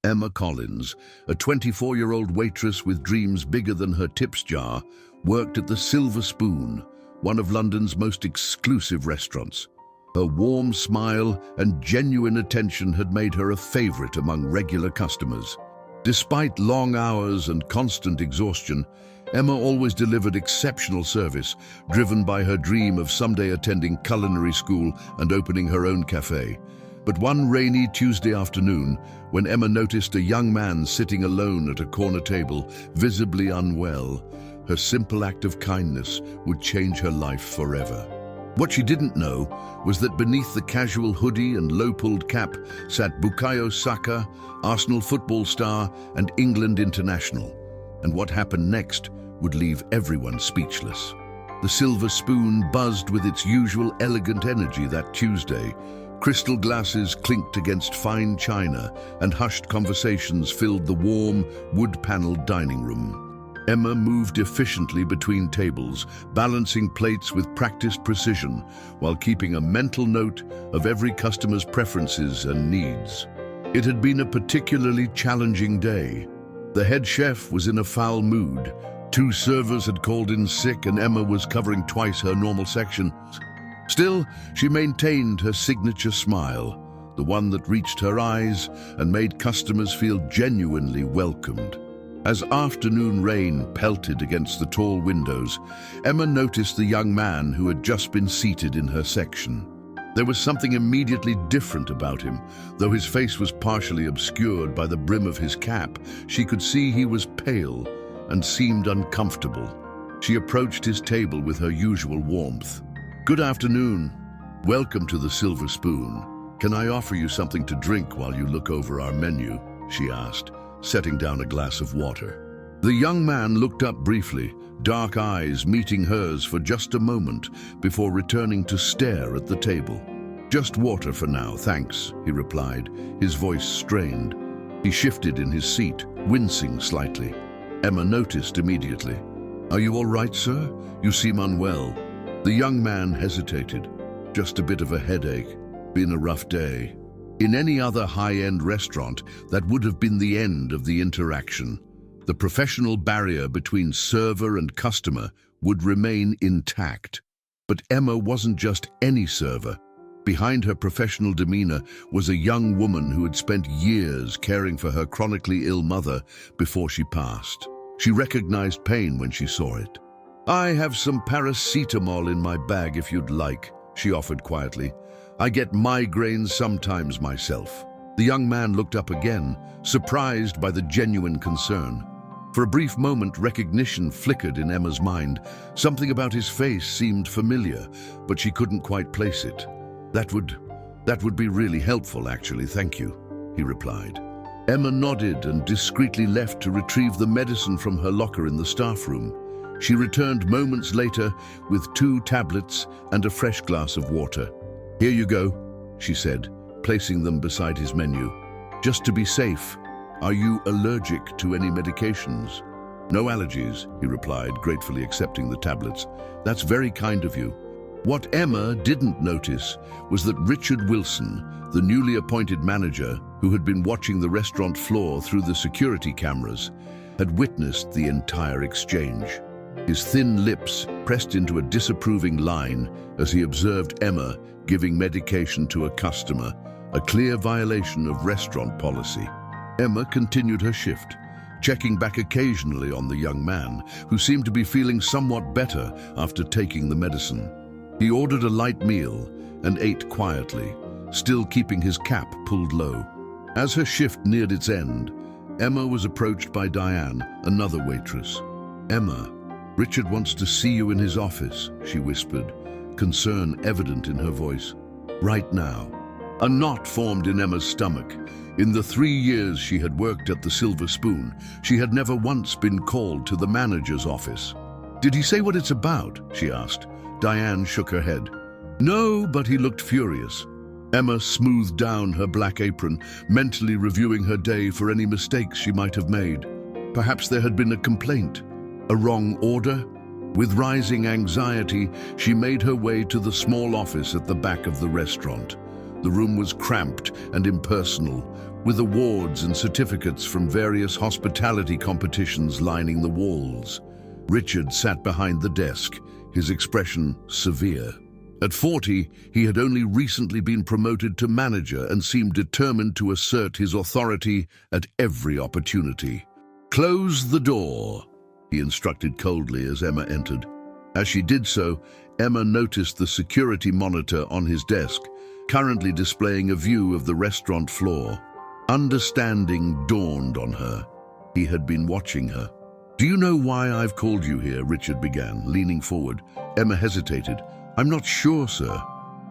Emma Collins, a 24-year-old waitress with dreams bigger than her tips jar, worked at the Silver Spoon, one of London's most exclusive restaurants. Her warm smile and genuine attention had made her a favorite among regular customers. Despite long hours and constant exhaustion, Emma always delivered exceptional service, driven by her dream of someday attending culinary school and opening her own café. But one rainy Tuesday afternoon, when Emma noticed a young man sitting alone at a corner table, visibly unwell, her simple act of kindness would change her life forever. What she didn't know was that beneath the casual hoodie and low-pulled cap sat Bukayo Saka, Arsenal football star and England international. And what happened next would leave everyone speechless. The Silver Spoon buzzed with its usual elegant energy that Tuesday. Crystal glasses clinked against fine china, and hushed conversations filled the warm, wood-paneled dining room. Emma moved efficiently between tables, balancing plates with practiced precision, while keeping a mental note of every customer's preferences and needs. It had been a particularly challenging day. The head chef was in a foul mood. 2 servers had called in sick, and Emma was covering twice her normal section. Still, she maintained her signature smile, the one that reached her eyes and made customers feel genuinely welcomed. As afternoon rain pelted against the tall windows, Emma noticed the young man who had just been seated in her section. There was something immediately different about him. Though his face was partially obscured by the brim of his cap, she could see he was pale and seemed uncomfortable. She approached his table with her usual warmth. "Good afternoon. Welcome to the Silver Spoon. Can I offer you something to drink while you look over our menu?" she asked, setting down a glass of water. The young man looked up briefly, dark eyes meeting hers for just a moment before returning to stare at the table. "Just water for now, thanks," he replied, his voice strained. He shifted in his seat, wincing slightly. Emma noticed immediately. "Are you all right, sir? You seem unwell." The young man hesitated. "Just a bit of a headache. Been a rough day." In any other high-end restaurant, that would have been the end of the interaction. The professional barrier between server and customer would remain intact. But Emma wasn't just any server. Behind her professional demeanor was a young woman who had spent years caring for her chronically ill mother before she passed. She recognized pain when she saw it. "I have some paracetamol in my bag if you'd like," she offered quietly. "I get migraines sometimes myself." The young man looked up again, surprised by the genuine concern. For a brief moment, recognition flickered in Emma's mind. Something about his face seemed familiar, but she couldn't quite place it. That would be really helpful, actually, thank you," he replied. Emma nodded and discreetly left to retrieve the medicine from her locker in the staff room. She returned moments later with 2 tablets and a fresh glass of water. "Here you go," she said, placing them beside his menu. "Just to be safe, are you allergic to any medications?" "No allergies," he replied, gratefully accepting the tablets. "That's very kind of you." What Emma didn't notice was that Richard Wilson, the newly appointed manager who had been watching the restaurant floor through the security cameras, had witnessed the entire exchange. His thin lips pressed into a disapproving line as he observed Emma giving medication to a customer, a clear violation of restaurant policy. Emma continued her shift, checking back occasionally on the young man, who seemed to be feeling somewhat better after taking the medicine. He ordered a light meal and ate quietly, still keeping his cap pulled low. As her shift neared its end, Emma was approached by Diane, another waitress. "Emma, Richard wants to see you in his office," she whispered, concern evident in her voice. "Right now." A knot formed in Emma's stomach. In the 3 years she had worked at the Silver Spoon, she had never once been called to the manager's office. "Did he say what it's about?" she asked. Diane shook her head. "No, but he looked furious." Emma smoothed down her black apron, mentally reviewing her day for any mistakes she might have made. Perhaps there had been a complaint, a wrong order. With rising anxiety, she made her way to the small office at the back of the restaurant. The room was cramped and impersonal, with awards and certificates from various hospitality competitions lining the walls. Richard sat behind the desk, his expression severe. At 40, he had only recently been promoted to manager and seemed determined to assert his authority at every opportunity. "Close the door," he instructed coldly as Emma entered. As she did so, Emma noticed the security monitor on his desk, currently displaying a view of the restaurant floor. Understanding dawned on her. He had been watching her. "Do you know why I've called you here?" Richard began, leaning forward. Emma hesitated. "I'm not sure, sir."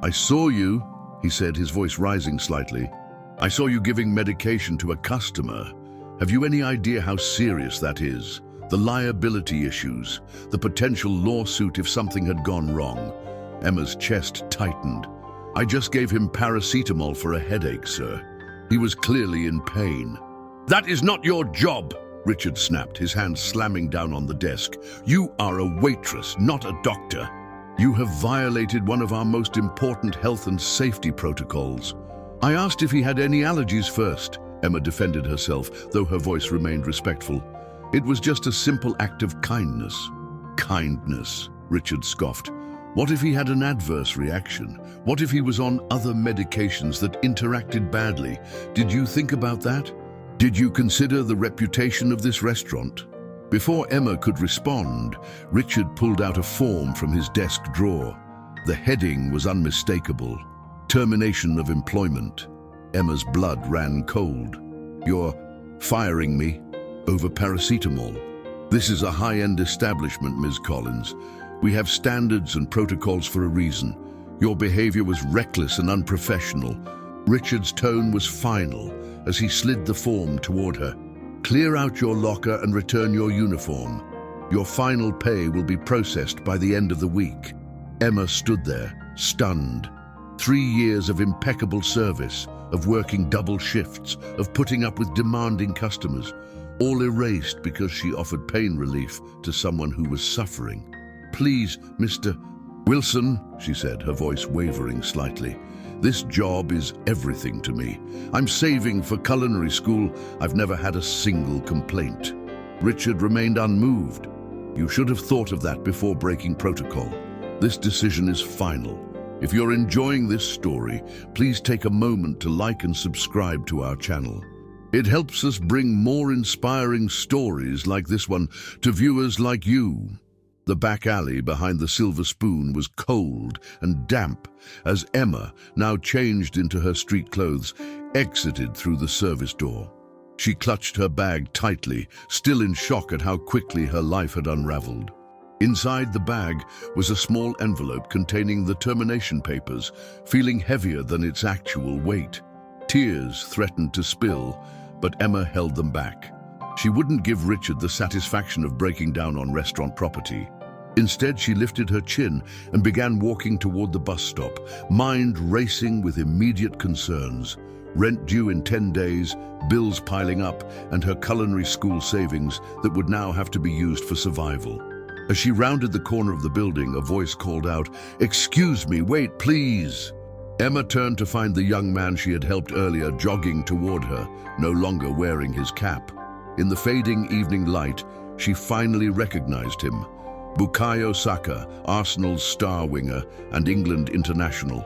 "I saw you," he said, his voice rising slightly. "I saw you giving medication to a customer. Have you any idea how serious that is? The liability issues, the potential lawsuit if something had gone wrong." Emma's chest tightened. "I just gave him paracetamol for a headache, sir. He was clearly in pain." "That is not your job," Richard snapped, his hand slamming down on the desk. "You are a waitress, not a doctor. You have violated one of our most important health and safety protocols." "I asked if he had any allergies first," Emma defended herself, though her voice remained respectful. "It was just a simple act of kindness." "Kindness," Richard scoffed. "What if he had an adverse reaction? What if he was on other medications that interacted badly? Did you think about that? Did you consider the reputation of this restaurant?" Before Emma could respond, Richard pulled out a form from his desk drawer. The heading was unmistakable: termination of employment. Emma's blood ran cold. "You're firing me over paracetamol? This is a high-end establishment, Ms. Collins. We have standards and protocols for a reason. Your behavior was reckless and unprofessional." Richard's tone was final as he slid the form toward her. "Clear out your locker and return your uniform. Your final pay will be processed by the end of the week." Emma stood there, stunned. 3 years of impeccable service, of working double shifts, of putting up with demanding customers, all erased because she offered pain relief to someone who was suffering. "Please, Mr. Wilson," she said, her voice wavering slightly. "This job is everything to me. I'm saving for culinary school. I've never had a single complaint." Richard remained unmoved. "You should have thought of that before breaking protocol. This decision is final. If you're enjoying this story, please take a moment to like and subscribe to our channel. It helps us bring more inspiring stories like this one to viewers like you." The back alley behind the Silver Spoon was cold and damp as Emma, now changed into her street clothes, exited through the service door. She clutched her bag tightly, still in shock at how quickly her life had unraveled. Inside the bag was a small envelope containing the termination papers, feeling heavier than its actual weight. Tears threatened to spill, but Emma held them back. She wouldn't give Richard the satisfaction of breaking down on restaurant property. Instead, she lifted her chin and began walking toward the bus stop, mind racing with immediate concerns. Rent due in 10 days, bills piling up, and her culinary school savings that would now have to be used for survival. As she rounded the corner of the building, a voice called out, "Excuse me, wait, please." Emma turned to find the young man she had helped earlier jogging toward her, no longer wearing his cap. In the fading evening light, she finally recognized him. Bukayo Saka, Arsenal's star winger and England international.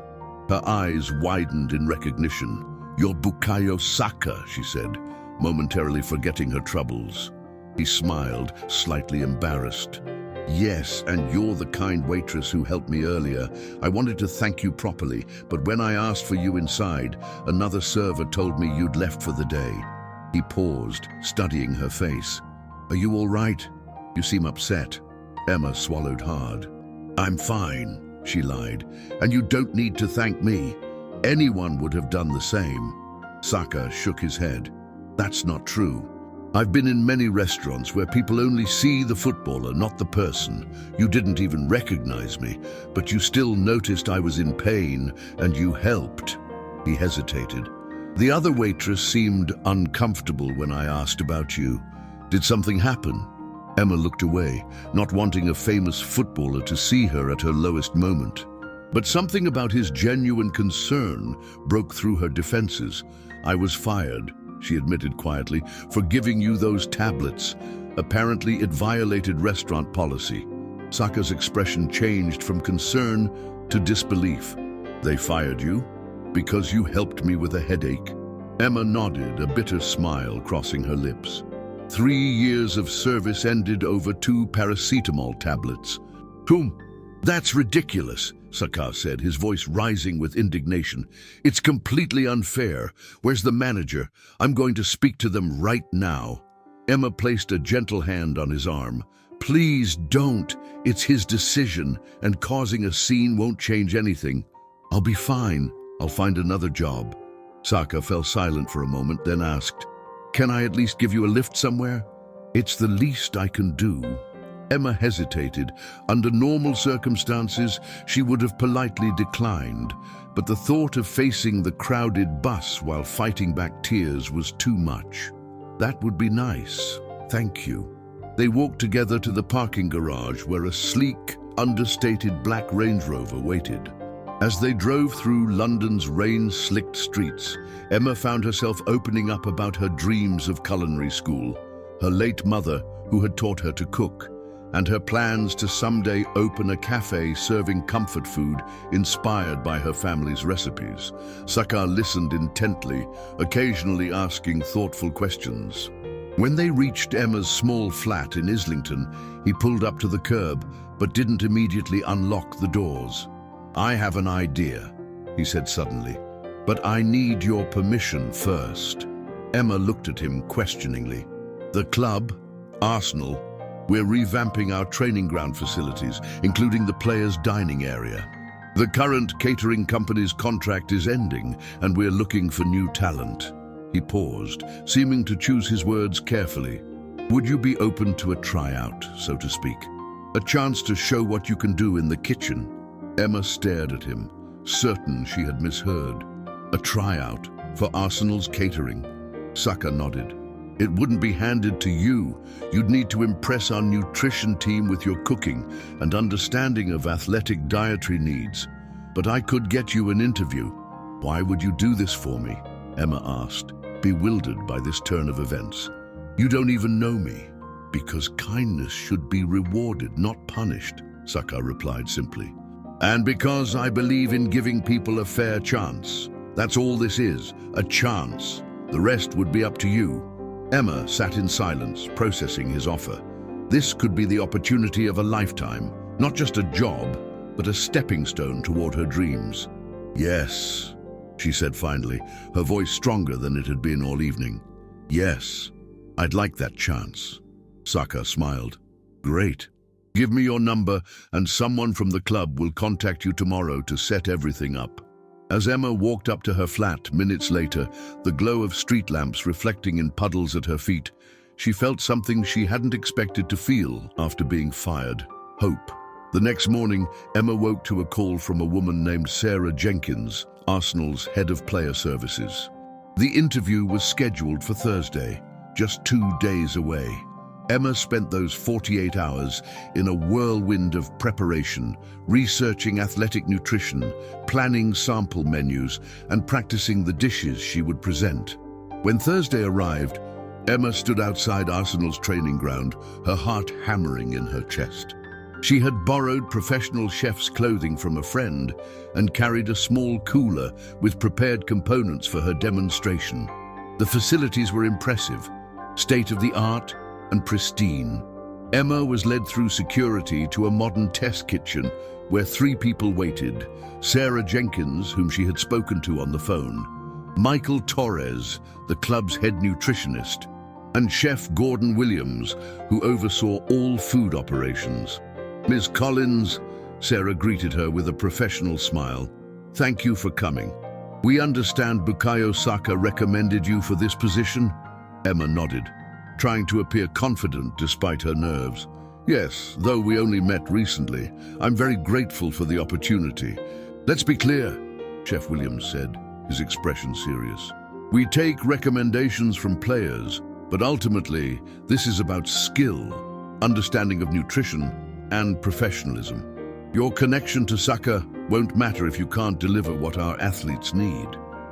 Her eyes widened in recognition. "You're Bukayo Saka," she said, momentarily forgetting her troubles. He smiled, slightly embarrassed. "Yes, and you're the kind waitress who helped me earlier. I wanted to thank you properly, but when I asked for you inside, another server told me you'd left for the day." He paused, studying her face. "Are you all right? You seem upset." Emma swallowed hard. "I'm fine," she lied, "and you don't need to thank me. Anyone would have done the same." Saka shook his head. "That's not true. I've been in many restaurants where people only see the footballer, not the person. You didn't even recognize me, but you still noticed I was in pain, and you helped." He hesitated. "The other waitress seemed uncomfortable when I asked about you. Did something happen?" Emma looked away, not wanting a famous footballer to see her at her lowest moment. But something about his genuine concern broke through her defenses. "I was fired," she admitted quietly, "for giving you those tablets. Apparently, it violated restaurant policy." Saka's expression changed from concern to disbelief. "They fired you? Because you helped me with a headache?" Emma nodded, a bitter smile crossing her lips. 3 years of service ended over 2 paracetamol tablets. "Whom? That's ridiculous," Saka said, his voice rising with indignation. "It's completely unfair. Where's the manager? I'm going to speak to them right now." Emma placed a gentle hand on his arm. "Please don't. It's his decision, and causing a scene won't change anything. I'll be fine. I'll find another job." Saka fell silent for a moment, then asked, "Can I at least give you a lift somewhere?" "It's the least I can do." Emma hesitated. Under normal circumstances, she would have politely declined, but the thought of facing the crowded bus while fighting back tears was too much. "That would be nice. Thank you." They walked together to the parking garage where a sleek, understated black Range Rover waited. As they drove through London's rain-slicked streets, Emma found herself opening up about her dreams of culinary school, her late mother who had taught her to cook, and her plans to someday open a cafe serving comfort food inspired by her family's recipes. Saka listened intently, occasionally asking thoughtful questions. When they reached Emma's small flat in Islington, he pulled up to the curb, but didn't immediately unlock the doors. "I have an idea," he said suddenly, "but I need your permission first." Emma looked at him questioningly. "The club? Arsenal? We're revamping our training ground facilities, including the players' dining area. The current catering company's contract is ending, and we're looking for new talent." He paused, seeming to choose his words carefully. "Would you be open to a tryout, so to speak? A chance to show what you can do in the kitchen?" Emma stared at him, certain she had misheard. "A tryout for Arsenal's catering?" Saka nodded. "It wouldn't be handed to you. You'd need to impress our nutrition team with your cooking and understanding of athletic dietary needs. But I could get you an interview." "Why would you do this for me?" Emma asked, bewildered by this turn of events. "You don't even know me." "Because kindness should be rewarded, not punished," Saka replied simply. "And because I believe in giving people a fair chance. That's all this is, a chance. The rest would be up to you." Emma sat in silence, processing his offer. This could be the opportunity of a lifetime, not just a job, but a stepping stone toward her dreams. "Yes," she said finally, her voice stronger than it had been all evening. "Yes, I'd like that chance." Saka smiled. "Great. Give me your number, and someone from the club will contact you tomorrow to set everything up." As Emma walked up to her flat minutes later, the glow of street lamps reflecting in puddles at her feet, she felt something she hadn't expected to feel after being fired: hope. The next morning, Emma woke to a call from a woman named Sarah Jenkins, Arsenal's head of player services. The interview was scheduled for Thursday, just 2 days away. Emma spent those 48 hours in a whirlwind of preparation, researching athletic nutrition, planning sample menus, and practicing the dishes she would present. When Thursday arrived, Emma stood outside Arsenal's training ground, her heart hammering in her chest. She had borrowed professional chef's clothing from a friend and carried a small cooler with prepared components for her demonstration. The facilities were impressive, state-of-the-art, and pristine. Emma was led through security to a modern test kitchen where 3 people waited: Sarah Jenkins, whom she had spoken to on the phone, Michael Torres, the club's head nutritionist, and Chef Gordon Williams, who oversaw all food operations. "Ms. Collins," Sarah greeted her with a professional smile, "thank you for coming. We understand Bukayo Saka recommended you for this position?" Emma nodded, trying to appear confident despite her nerves. "Yes, though we only met recently. I'm very grateful for the opportunity." "Let's be clear," Chef Williams said, his expression serious. "We take recommendations from players, but ultimately this is about skill, understanding of nutrition, and professionalism. Your connection to Saka, won't matter if you can't deliver what our athletes need.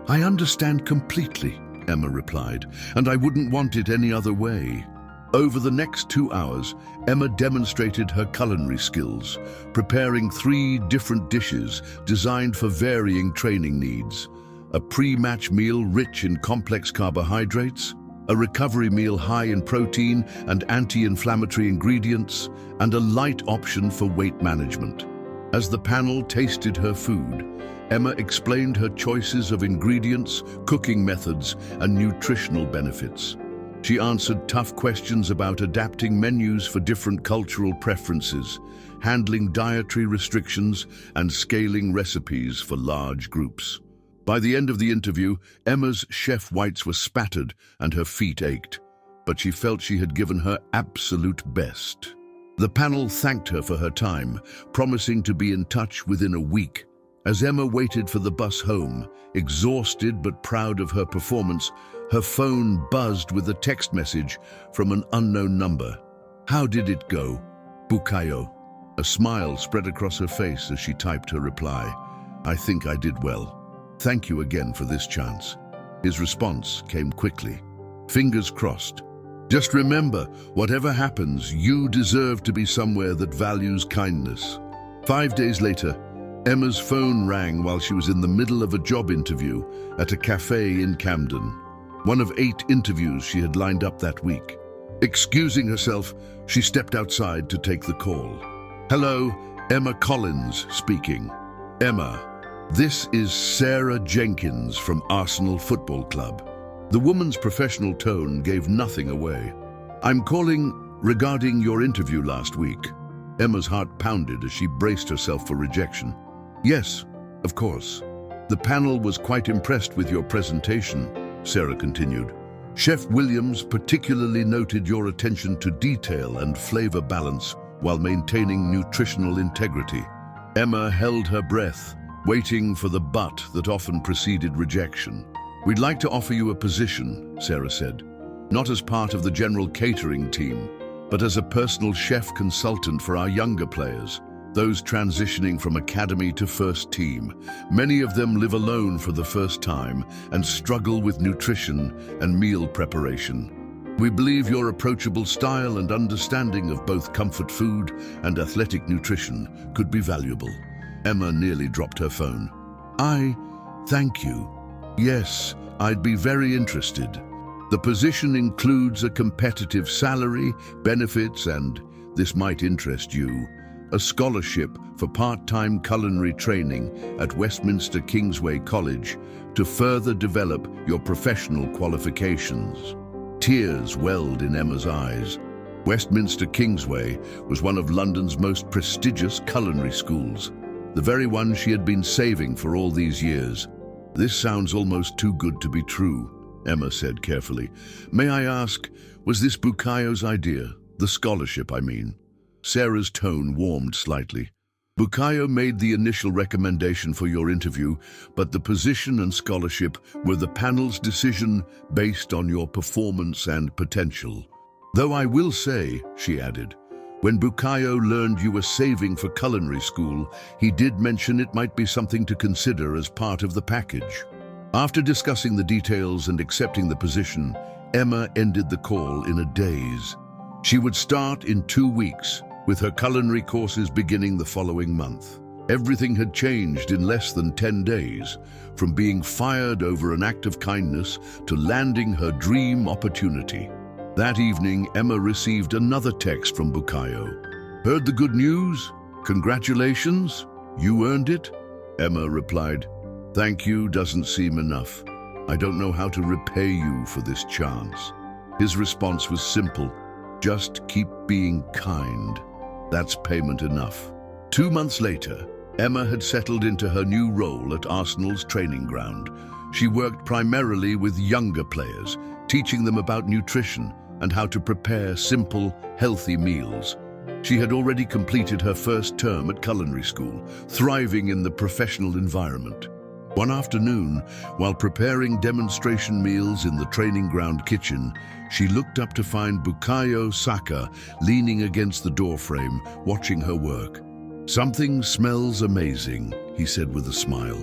I understand completely, Emma replied, and I wouldn't want it any other way. Over the next 2 hours, Emma demonstrated her culinary skills, preparing 3 different dishes designed for varying training needs. A pre-match meal rich in complex carbohydrates, a recovery meal high in protein and anti-inflammatory ingredients, and a light option for weight management. As the panel tasted her food, Emma explained her choices of ingredients, cooking methods, and nutritional benefits. She answered tough questions about adapting menus for different cultural preferences, handling dietary restrictions, and scaling recipes for large groups. By the end of the interview, Emma's chef whites were spattered and her feet ached, but she felt she had given her absolute best. The panel thanked her for her time, promising to be in touch within a week. As Emma waited for the bus home, exhausted but proud of her performance, her phone buzzed with a text message from an unknown number. How did it go? Bukayo. A smile spread across her face as she typed her reply. I think I did well. Thank you again for this chance. His response came quickly. Fingers crossed. Just remember, whatever happens, you deserve to be somewhere that values kindness. 5 days later, Emma's phone rang while she was in the middle of a job interview at a café in Camden, one of 8 interviews she had lined up that week. Excusing herself, she stepped outside to take the call. Hello, Emma Collins speaking. Emma, this is Sarah Jenkins from Arsenal Football Club. The woman's professional tone gave nothing away. I'm calling regarding your interview last week. Emma's heart pounded as she braced herself for rejection. Yes, of course. The panel was quite impressed with your presentation, Sarah continued. Chef Williams particularly noted your attention to detail and flavor balance while maintaining nutritional integrity. Emma held her breath, waiting for the but that often preceded rejection. We'd like to offer you a position, Sarah said, not as part of the general catering team, but as a personal chef consultant for our younger players, those transitioning from academy to first team. Many of them live alone for the first time and struggle with nutrition and meal preparation. We believe your approachable style and understanding of both comfort food and athletic nutrition could be valuable. Emma nearly dropped her phone. Thank you. Yes, I'd be very interested. The position includes a competitive salary, benefits, and, this might interest you, a scholarship for part-time culinary training at Westminster Kingsway College to further develop your professional qualifications. Tears welled in Emma's eyes. Westminster Kingsway was one of London's most prestigious culinary schools, the very one she had been saving for all these years. This sounds almost too good to be true, Emma said carefully. May I ask, was this Bukayo's idea? The scholarship, I mean. Sarah's tone warmed slightly. Bukayo made the initial recommendation for your interview, but the position and scholarship were the panel's decision based on your performance and potential. Though I will say, she added, when Bukayo learned you were saving for culinary school, he did mention it might be something to consider as part of the package. After discussing the details and accepting the position, Emma ended the call in a daze. She would start in 2 weeks, with her culinary courses beginning the following month. Everything had changed in less than 10 days, from being fired over an act of kindness to landing her dream opportunity. That evening, Emma received another text from Bukayo. Heard the good news? Congratulations? You earned it? Emma replied, Thank you doesn't seem enough. I don't know how to repay you for this chance. His response was simple. Just keep being kind. That's payment enough. 2 months later, Emma had settled into her new role at Arsenal's training ground. She worked primarily with younger players, teaching them about nutrition and how to prepare simple, healthy meals. She had already completed her first term at culinary school, thriving in the professional environment. One afternoon, while preparing demonstration meals in the training ground kitchen, she looked up to find Bukayo Saka leaning against the doorframe, watching her work. "Something smells amazing," he said with a smile.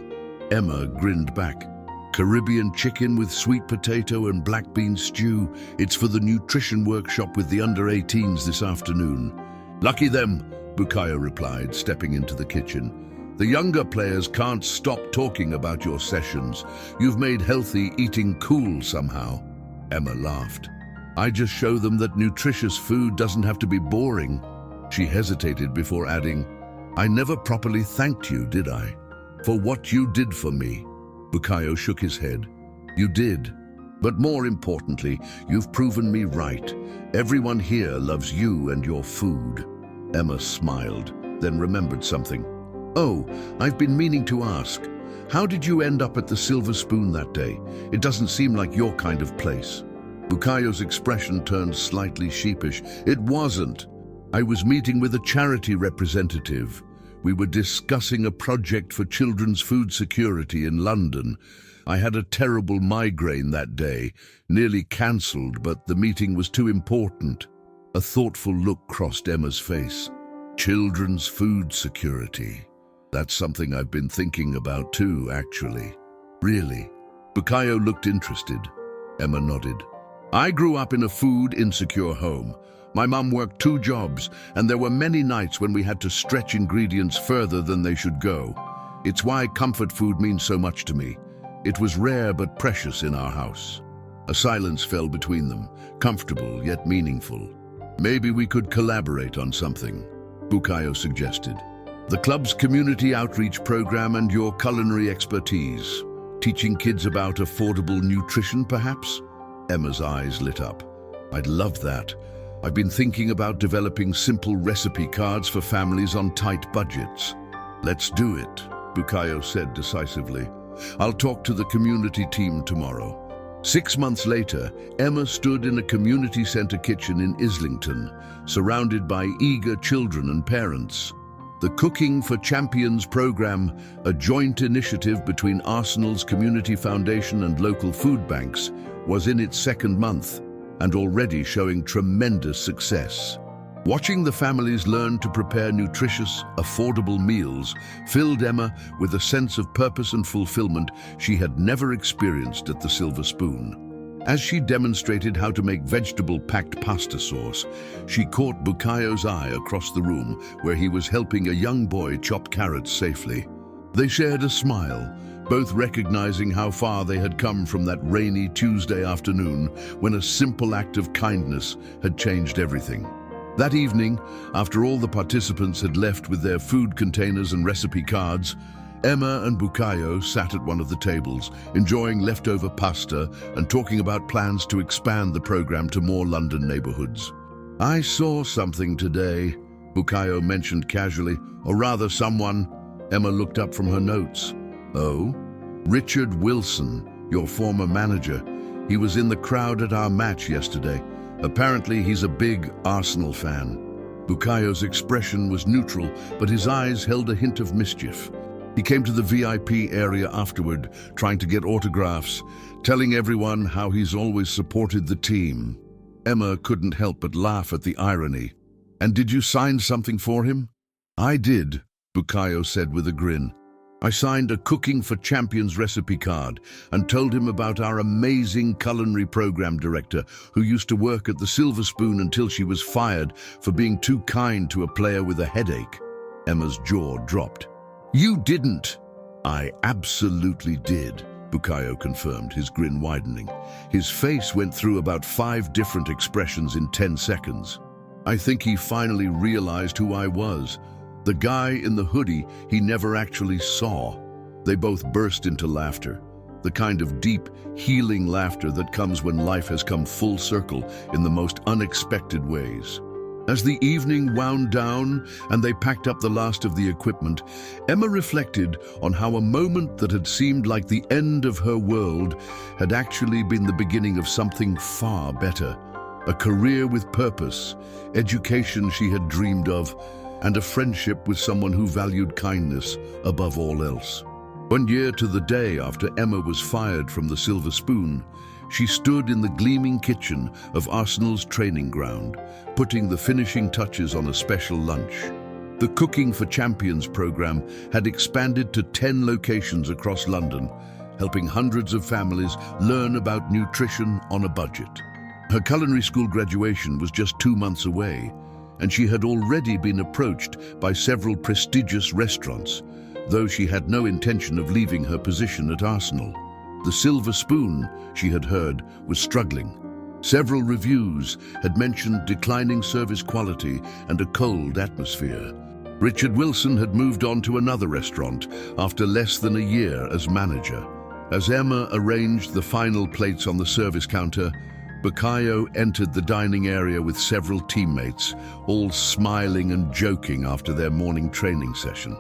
Emma grinned back. "Caribbean chicken with sweet potato and black bean stew. It's for the nutrition workshop with the under-18s this afternoon." "Lucky them," Bukayo replied, stepping into the kitchen. "The younger players can't stop talking about your sessions. You've made healthy eating cool somehow." Emma laughed. "I just show them that nutritious food doesn't have to be boring." She hesitated before adding, "I never properly thanked you, did I? For what you did for me." Bukayo shook his head. "You did. But more importantly, you've proven me right. Everyone here loves you and your food." Emma smiled, then remembered something. "Oh, I've been meaning to ask. How did you end up at the Silver Spoon that day? It doesn't seem like your kind of place." Bukayo's expression turned slightly sheepish. "It wasn't. I was meeting with a charity representative. We were discussing a project for children's food security in London. I had a terrible migraine that day, nearly cancelled, but the meeting was too important." A thoughtful look crossed Emma's face. Children's food security. That's something I've been thinking about too, actually. "Really?" Bukayo looked interested. Emma nodded. "I grew up in a food-insecure home. My mum worked 2 jobs, and there were many nights when we had to stretch ingredients further than they should go. It's why comfort food means so much to me. It was rare but precious in our house." A silence fell between them, comfortable yet meaningful. "Maybe we could collaborate on something," Bukayo suggested. "The club's community outreach program and your culinary expertise. Teaching kids about affordable nutrition, perhaps?" Emma's eyes lit up. "I'd love that. I've been thinking about developing simple recipe cards for families on tight budgets." "Let's do it," Bukayo said decisively. "I'll talk to the community team tomorrow." 6 months later, Emma stood in a community center kitchen in Islington, surrounded by eager children and parents. The Cooking for Champions program, a joint initiative between Arsenal's Community Foundation and local food banks, was in its 2nd month and already showing tremendous success. Watching the families learn to prepare nutritious, affordable meals filled Emma with a sense of purpose and fulfillment she had never experienced at the Silver Spoon. As she demonstrated how to make vegetable-packed pasta sauce, she caught Bukayo's eye across the room where he was helping a young boy chop carrots safely. They shared a smile, both recognizing how far they had come from that rainy Tuesday afternoon when a simple act of kindness had changed everything. That evening, after all the participants had left with their food containers and recipe cards, Emma and Bukayo sat at one of the tables, enjoying leftover pasta and talking about plans to expand the program to more London neighborhoods. "I saw something today," Bukayo mentioned casually, "or rather someone." Emma looked up from her notes. "Oh? Richard Wilson, your former manager. He was in the crowd at our match yesterday. Apparently he's a big Arsenal fan." Bukayo's expression was neutral, but his eyes held a hint of mischief. He came to the VIP area afterward, trying to get autographs, telling everyone how he's always supported the team. Emma couldn't help but laugh at the irony. "And did you sign something for him?" "I did," Bukayo said with a grin. "I signed a Cooking for Champions recipe card and told him about our amazing culinary program director who used to work at the Silver Spoon until she was fired for being too kind to a player with a headache." Emma's jaw dropped. "You didn't." "I absolutely did," Bukayo confirmed, his grin widening. His face went through about 5 different expressions in 10 seconds. "I think he finally realized who I was. The guy in the hoodie he never actually saw." They both burst into laughter, the kind of deep, healing laughter that comes when life has come full circle in the most unexpected ways. As the evening wound down and they packed up the last of the equipment, Emma reflected on how a moment that had seemed like the end of her world had actually been the beginning of something far better. A career with purpose, education she had dreamed of, and a friendship with someone who valued kindness above all else. 1 year to the day after Emma was fired from the Silver Spoon, she stood in the gleaming kitchen of Arsenal's training ground, putting the finishing touches on a special lunch. The Cooking for Champions program had expanded to 10 locations across London, helping hundreds of families learn about nutrition on a budget. Her culinary school graduation was just 2 months away, and she had already been approached by several prestigious restaurants, though she had no intention of leaving her position at Arsenal. The Silver Spoon, she had heard, was struggling. Several reviews had mentioned declining service quality and a cold atmosphere. Richard Wilson had moved on to another restaurant after less than a year as manager. As Emma arranged the final plates on the service counter, Bukayo entered the dining area with several teammates, all smiling and joking after their morning training session.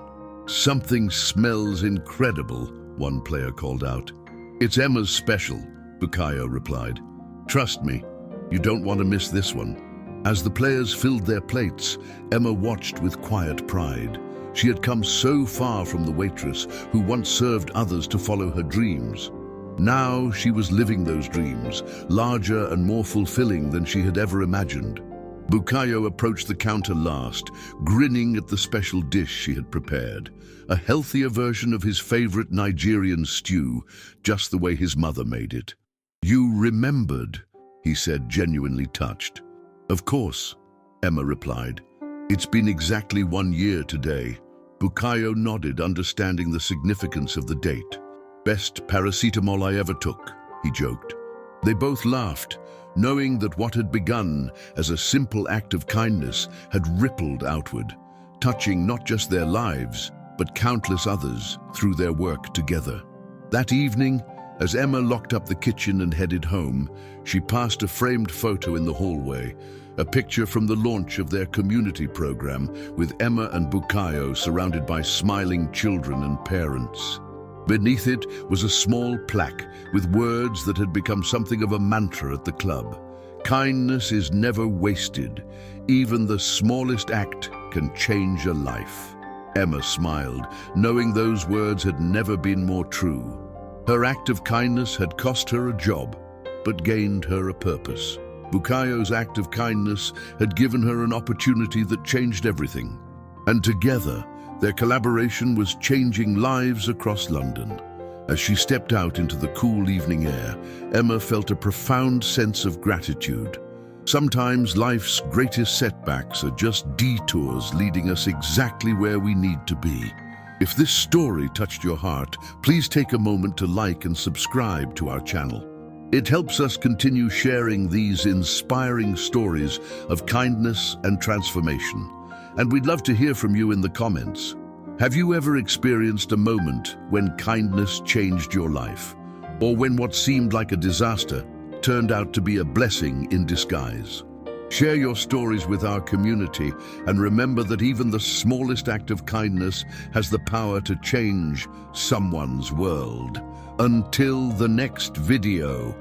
"Something smells incredible," one player called out. "It's Emma's special," Bukayo replied. "Trust me, you don't want to miss this one." As the players filled their plates, Emma watched with quiet pride. She had come so far from the waitress who once served others to follow her dreams. Now she was living those dreams, larger and more fulfilling than she had ever imagined. Bukayo approached the counter last, grinning at the special dish she had prepared, a healthier version of his favorite Nigerian stew, just the way his mother made it. "You remembered," he said, genuinely touched. "Of course," Emma replied. "It's been exactly 1 year today." Bukayo nodded, understanding the significance of the date. "Best paracetamol I ever took," he joked. They both laughed, knowing that what had begun as a simple act of kindness had rippled outward, touching not just their lives, but countless others through their work together. That evening, as Emma locked up the kitchen and headed home, she passed a framed photo in the hallway, a picture from the launch of their community program, with Emma and Bukayo surrounded by smiling children and parents. Beneath it was a small plaque with words that had become something of a mantra at the club. "Kindness is never wasted. Even the smallest act can change a life." Emma smiled, knowing those words had never been more true. Her act of kindness had cost her a job, but gained her a purpose. Bukayo's act of kindness had given her an opportunity that changed everything. And together, their collaboration was changing lives across London. As she stepped out into the cool evening air, Emma felt a profound sense of gratitude. Sometimes life's greatest setbacks are just detours leading us exactly where we need to be. If this story touched your heart, please take a moment to like and subscribe to our channel. It helps us continue sharing these inspiring stories of kindness and transformation. And we'd love to hear from you in the comments. Have you ever experienced a moment when kindness changed your life? Or when what seemed like a disaster turned out to be a blessing in disguise? Share your stories with our community, and remember that even the smallest act of kindness has the power to change someone's world. Until the next video.